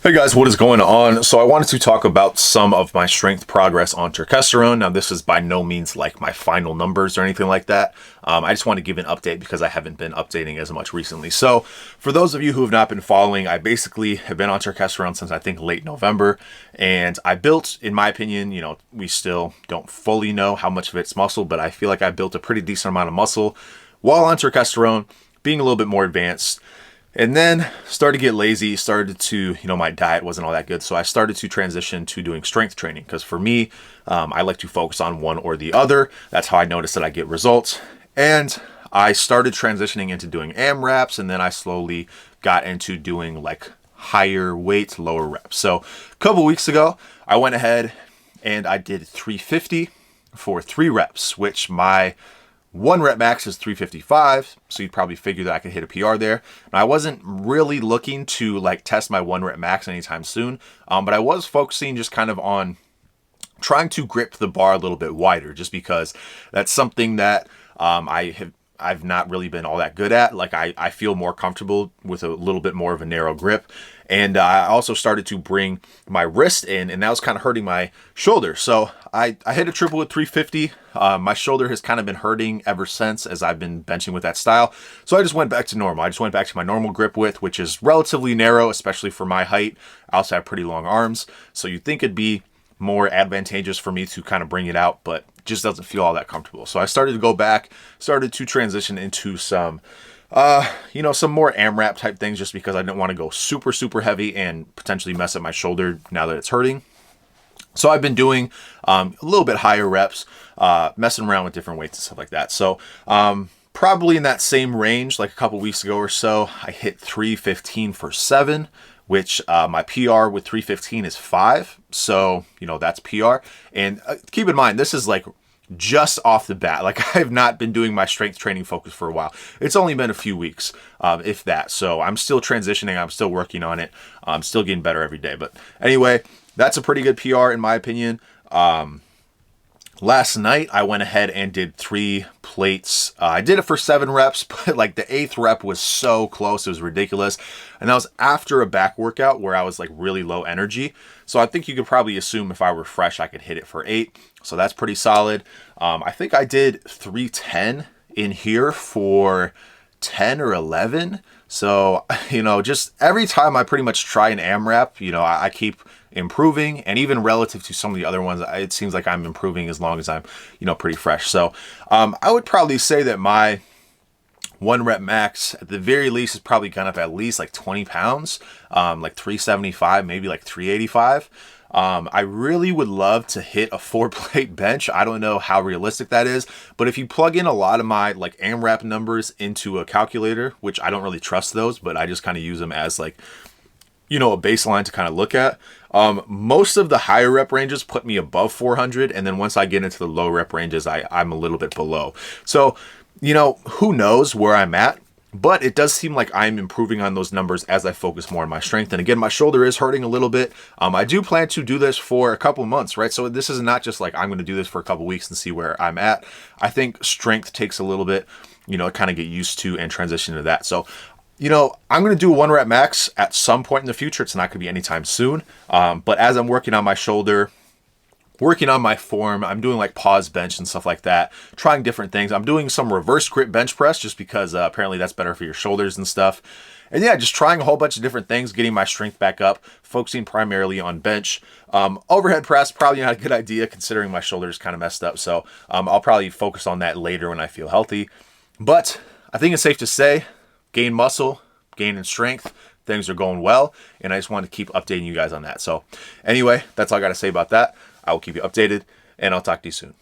Hey guys, what is going on? So I wanted to talk about some of my strength progress on Turkesterone. Now this is by no means like my final numbers or anything like that. I just want to give an update because I haven't been updating as much recently. So for those of you who have not been following, I basically have been on Turkesterone since I think late November. And I built, in my opinion, we still don't fully know how much of it's muscle, but I feel like I built a pretty decent amount of muscle while on Turkesterone, being a little bit more advanced. And then started to get lazy, started to, my diet wasn't all that good. So I started to transition to doing strength training because for me, I like to focus on one or the other. That's how I noticed that I get results. And I started transitioning into doing AMRAPs, and then I slowly got into doing like higher weight, lower reps. So a couple weeks ago, I went ahead and I did 350 for 3 reps, which my 1 rep max is 355, so you'd probably figure that I could hit a PR there. Now, I wasn't really looking to like test my 1 rep max anytime soon, but I was focusing just kind of on trying to grip the bar a little bit wider, just because that's something that I've not really been all that good at. Like I feel more comfortable with a little bit more of a narrow grip. And I also started to bring my wrist in, and that was kind of hurting my shoulder. So I hit a triple with 350. My shoulder has kind of been hurting ever since as I've been benching with that style. So I just went back to normal. I just went back to my normal grip width, which is relatively narrow, especially for my height. I also have pretty long arms. So you'd think it'd be more advantageous for me to kind of bring it out, but just doesn't feel all that comfortable. So I started to go back, started to transition into some some more AMRAP type things, just because I didn't want to go super, super heavy and potentially mess up my shoulder now that it's hurting. So I've been doing a little bit higher reps, messing around with different weights and stuff like that. So probably in that same range, like a couple weeks ago or so, I hit 315 for 7, which my PR with 315 is 5. So, that's PR. And keep in mind, this is like just off the bat. Like I've not been doing my strength training focus for a while. It's only been a few weeks, if that. So I'm still transitioning. I'm still working on it. I'm still getting better every day. But anyway, that's a pretty good PR in my opinion. Last night, I went ahead and did 3 plates. I did it for 7 reps, but like the 8th rep was so close. It was ridiculous. And that was after a back workout where I was like really low energy. So I think you could probably assume if I were fresh, I could hit it for 8. So that's pretty solid. I think I did 310 in here for 10 or 11. So, just every time I pretty much try an AMRAP, I keep improving, and even relative to some of the other ones, it seems like I'm improving as long as I'm, pretty fresh. So I would probably say that my 1 rep max at the very least is probably gone up at least like 20 pounds, like 375, maybe like 385. I really would love to hit a 4-plate bench. I don't know how realistic that is, but if you plug in a lot of my like AMRAP numbers into a calculator, which I don't really trust those, but I just kind of use them as like, a baseline to kind of look at. Most of the higher rep ranges put me above 400. And then once I get into the low rep ranges, I'm a little bit below. So, who knows where I'm at, but it does seem like I'm improving on those numbers as I focus more on my strength. And again, my shoulder is hurting a little bit. I do plan to do this for a couple months, right? So this is not just like, I'm going to do this for a couple weeks and see where I'm at. I think strength takes a little bit, kind of get used to and transition to that. So I'm going to do a 1 rep max at some point in the future. It's not going to be anytime soon. But as I'm working on my shoulder, working on my form, I'm doing like pause bench and stuff like that, trying different things. I'm doing some reverse grip bench press just because apparently that's better for your shoulders and stuff. And yeah, just trying a whole bunch of different things, getting my strength back up, focusing primarily on bench. Overhead press, probably not a good idea considering my shoulders kind of messed up. So I'll probably focus on that later when I feel healthy. But I think it's safe to say, gain muscle, gain in strength, things are going well, and I just wanted to keep updating you guys on that. So anyway, that's all I got to say about that. I will keep you updated, and I'll talk to you soon.